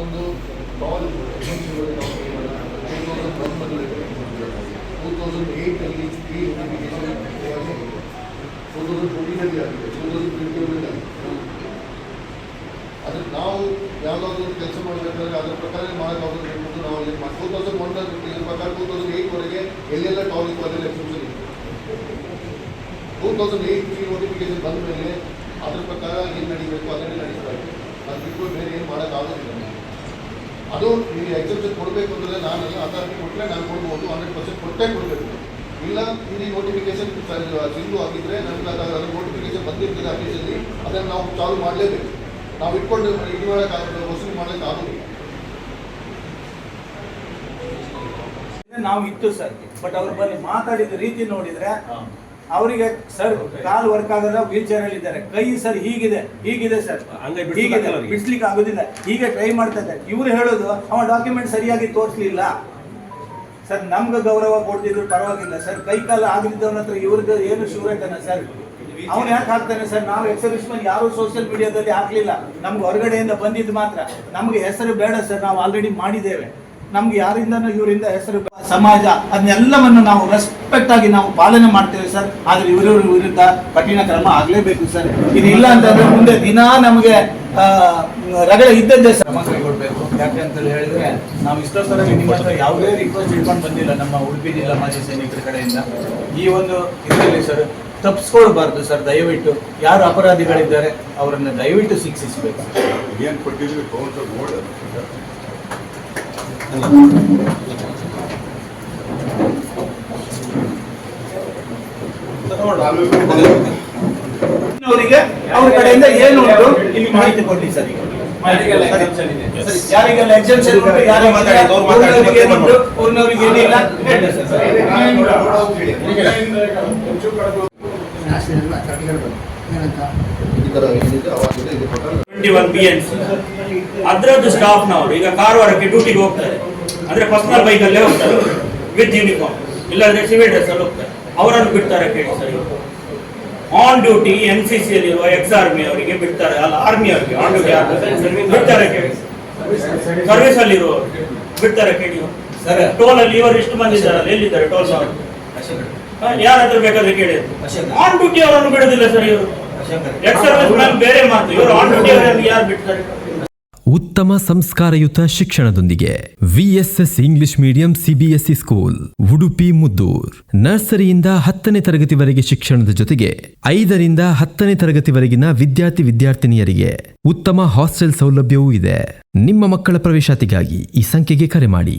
ಮತ್ತೊಂದು ಟಾಲ್ ಏಜೆನ್ಸಿಗಳಿಗೆ ನಾವು ಪೇ ಮಾಡೋಣ 2001 ಈ ನೋಟಿಫಿಕೇಶನ್ 2014 ಆಗಿದೆ 2020 ಆಗಿದೆ. ಅದಕ್ಕೆ ನಾವು ಯಾವುದಾದ್ರೂ ಕೆಲಸ ಮಾಡಬೇಕಾದ್ರೆ ಅದರ ಪ್ರಕಾರ ಮಾಡೋಕ್ಕಾಗೋದು ಹೇಳ್ಬಿಟ್ಟು ನಾವು ಇಲ್ಲಿ 2001 ಇದ್ರ ಪ್ರಕಾರ 2008ವರೆಗೆ ಎಲ್ಲೆಲ್ಲ ಟಾಲ್ ಇತ್ತು ಅಲ್ಲೆಲ್ಲ ಎಕ್ಸೆಪ್ಷನ್ ಇತ್ತು. 2008 ನೋಟಿಫಿಕೇಶನ್ ಬಂದ ಮೇಲೆ ಅದ್ರ ಪ್ರಕಾರ ಏನು ನಡೀಬೇಕು ಅದನ್ನೇ ನಡೀತಾ ಇದೆ. ಅದು ಬಿಟ್ಟು ಬೇರೆ ಏನು ಮಾಡೋಕ್ಕಾಗೋದಿಲ್ಲ. ಅದು ನೀವು ಎಕ್ಸೆಪ್ಷನ್ ಕೊಡಬೇಕು ಅಂದರೆ ನಾನು ಅಥಾರಿಟಿ ಕೊಟ್ಟರೆ ನಾನು ಕೊಡ್ಬೋದು, 100% ಕೊಟ್ಟೇ ಕೊಡಬೇಕು. ಇಲ್ಲ ಇಲ್ಲಿ ನೋಟಿಫಿಕೇಶನ್ ಸಿಂಧು ಆಗಿದ್ದರೆ ನಮ್ಗೆ ಅದರ ನೋಟಿಫಿಕೇಶನ್ ಬಂದಿರ್ತದೆ ಆಫೀಸಲ್ಲಿ, ಅದನ್ನು ನಾವು ಚಾಲು ಮಾಡಲೇಬೇಕು. ನಾವು ಇಟ್ಕೊಂಡು ಇದು ಮಾಡೋಕ್ಕಾಗೋದು, ವಸೂಲಿ ಮಾಡಲಿಕ್ಕೆ ಆಗೋದಿಲ್ಲ. ನಾವು ಇತ್ತು ಸರ್, ಬಟ್ ಅವ್ರು ಬಂದು ಮಾತಾಡಿದ ರೀತಿ ನೋಡಿದ್ರೆ ಅವರಿಗೆ ಸರ್ ಕಾಲು ವರ್ಕ್ ಆಗಲ್ಲ, ವೀಲ್ ಚೇರ್ ಅಲ್ಲಿ ಇದ್ದಾರೆ, ಕೈ ಸರ್ ಹೀಗಿದೆ ಸರ್, ಹೀಗಿದೆ, ಬಿಡಿಸ್ಲಿಕ್ಕೆ ಆಗೋದಿಲ್ಲ, ಹೀಗೆ ಟ್ರೈ ಮಾಡ್ತಾ ಇದ್ದಾರೆ. ಇವ್ರು ಹೇಳೋದು ಅವ ಡಾಕ್ಯುಮೆಂಟ್ ಸರಿಯಾಗಿ ತೋರಿಸಲಿಲ್ಲ ಸರ್, ನಮ್ಗೆ ಗೌರವ ಕೊಡ್ತಿದ್ರು ಪರವಾಗಿಲ್ಲ ಸರ್, ಕೈ ಕಾಲು ಆಗಿದ್ದವನ ಹತ್ರ ಇವ್ರದ್ದು ಏನು ಶೂರತನ ಸರ್, ಅವ್ನು ಯಾಕೆ ಹಾಕ್ತಾನೆ ಸರ್? ನಾವು ಎಕ್ಸರ್ವಿಸ್ಮೆಂಟ್ ಯಾರು ಸೋಷಿಯಲ್ ಮೀಡಿಯಾದಲ್ಲಿ ಹಾಕ್ಲಿಲ್ಲ, ನಮ್ಗೆ ಹೊರಗಡೆಯಿಂದ ಬಂದಿದ್ದು ಮಾತ್ರ. ನಮ್ಗೆ ಹೆಸರು ಬೇಡ ಸರ್, ನಾವು ಆಲ್ರೆಡಿ ಮಾಡಿದ್ದೇವೆ. ನಮ್ಗೆ ಯಾರಿಂದನೂ ಇವರಿಂದ ಹೆಸರು, ಸಮಾಜ ಅದನ್ನೆಲ್ಲವನ್ನು ನಾವು ರೆಸ್ಪೆಕ್ಟ್ ಆಗಿ ನಾವು ಪಾಲನೆ ಮಾಡ್ತೇವೆ ಸರ್. ಆದ್ರೆ ಇವರ ವಿರುದ್ಧ ಕಠಿಣ ಕ್ರಮ ಆಗ್ಲೇಬೇಕು ಸರ್. ಇದು ಇಲ್ಲ ಅಂತಂದ್ರೆ ಮುಂದೆ ದಿನಾ ನಮಗೆ ರಗಳೆ ಇದ್ದದ್ದೇ ಸರ್. ಕ್ರಮ ಕೈಗೊಳ್ಬೇಕು. ಯಾಕೆ ಅಂತ ಹೇಳಿದ್ರೆ ನಾವು ಇಷ್ಟೊತ್ತರ ನಿಮ್ಮ ಹತ್ರ ಯಾವುದೇ ರಿಕ್ವೆಸ್ಟ್ ಇಟ್ಕೊಂಡು ಬಂದಿಲ್ಲ ನಮ್ಮ ಉಡುಪಿ ಜಿಲ್ಲಾ ಮಾಜಿ ಸೈನಿಕರ ಕಡೆಯಿಂದ. ಈ ಒಂದು ಇದರಲ್ಲಿ ಸರ್ ತಪ್ಪಿಸ್ಕೊಳ್ಬಾರ್ದು ಸರ್. ದಯವಿಟ್ಟು ಯಾರು ಅಪರಾಧಿಗಳಿದ್ದಾರೆ ಅವರನ್ನು ದಯವಿಟ್ಟು ಶಿಕ್ಷಿಸಬೇಕು. ಏನು ಕೊಟ್ಟಿದ್ವಿ ಕೌಂಟರ್ ನೋಡಿ ಅವರಿಗೆ ಅವ್ರ ಕಡೆಯಿಂದ ಏನು ಉಂಟು ಇಲ್ಲಿ ಮಾಹಿತಿ ಕೊಡ್ಲಿ ಸರ್. ಯಾರಿಗೆಲ್ಲ ಎಕ್ಸೆಪ್ಷನ್ ಉಂಟು, ಯಾರಿಗೆ ಏನುಂಟು, ಊರಿನವರಿಗೆ ಏನಿಲ್ಲ ಹೇಳಿ ಸರ್. ಅದ್ರದ್ದು ಸ್ಟಾಫ್ ನವರು ಈಗ ಕಾರವಾರಕ್ಕೆ ಡ್ಯೂಟಿಗೆ ಹೋಗ್ತಾರೆ ಅಂದ್ರೆ ಪರ್ಸನಲ್ ಬೈಕ್ ಅಲ್ಲೇ ಹೋಗ್ತಾರೆ ವಿತ್ ಯೂನಿಫಾರ್ಮ್, ಇಲ್ಲಾಂದ್ರೆ ಸಿವಿಲ್ ಡ್ರೆಸ್ ಅಲ್ಲಿ ಹೋಗ್ತಾರೆ. ಅವರನ್ನು ಬಿಡ್ತಾರೆ ಕೇಳಿ ಸರ್. ಆನ್ ಡ್ಯೂಟಿ NCC ಯಲ್ಲಿರುವ ಎಕ್ಸ್ ಆರ್ಮಿ ಅವರಿಗೆ ಬಿಡ್ತಾರೆ, ಅಲ್ಲ ಆರ್ಮಿ ಅವರಿಗೆ ಆನ್ ಡ್ಯೂಟಿ ಬಿಡ್ತಾರೆ ಕೇಳಿ. ಸರ್ವಿಸ್ ಅಲ್ಲಿರುವ ಬಿಡ್ತಾರೆ ಕೇಳಿ. ಟೋಲ್ ಅಲ್ಲಿ ಇವರು ಇಷ್ಟು ಮಂದಿ ಇದ್ದಾರಲ್ಲ, ಎಲ್ಲಿದ್ದಾರೆ ಟೋಲ್ ಯಾರ ಹತ್ರ ಬೇಕಾದ್ರೆ ಕೇಳಿ. ಆನ್ ಡ್ಯೂಟಿ ಅವರನ್ನು ಬಿಡೋದಿಲ್ಲ ಸರ್ ಇವರು. ಎಕ್ಸ್ ಸರ್ವಿಸ್ ಮ್ಯಾನ್ ಬೇರೆ ಮಾತು, ಇವರು ಆನ್ ಡ್ಯೂಟಿ ಅವರನ್ನು ಯಾರು ಬಿಡ್ತಾರೆ? ಉತ್ತಮ ಸಂಸ್ಕಾರಯುತ ಶಿಕ್ಷಣದೊಂದಿಗೆ VSS English medium CBSE school Udupi Muddur. ನರ್ಸರಿಯಿಂದ 10ನೇ ತರಗತಿವರೆಗೆ ಶಿಕ್ಷಣದ ಜೊತೆಗೆ 5ರಿಂದ 10ನೇ ತರಗತಿವರೆಗಿನ ವಿದ್ಯಾರ್ಥಿನಿಯರಿಗೆ ಉತ್ತಮ ಹಾಸ್ಟೆಲ್ ಸೌಲಭ್ಯವೂ ಇದೆ. ನಿಮ್ಮ ಮಕ್ಕಳ ಪ್ರವೇಶಾತಿಗಾಗಿ ಈ ಸಂಖ್ಯೆಗೆ ಕರೆ ಮಾಡಿ.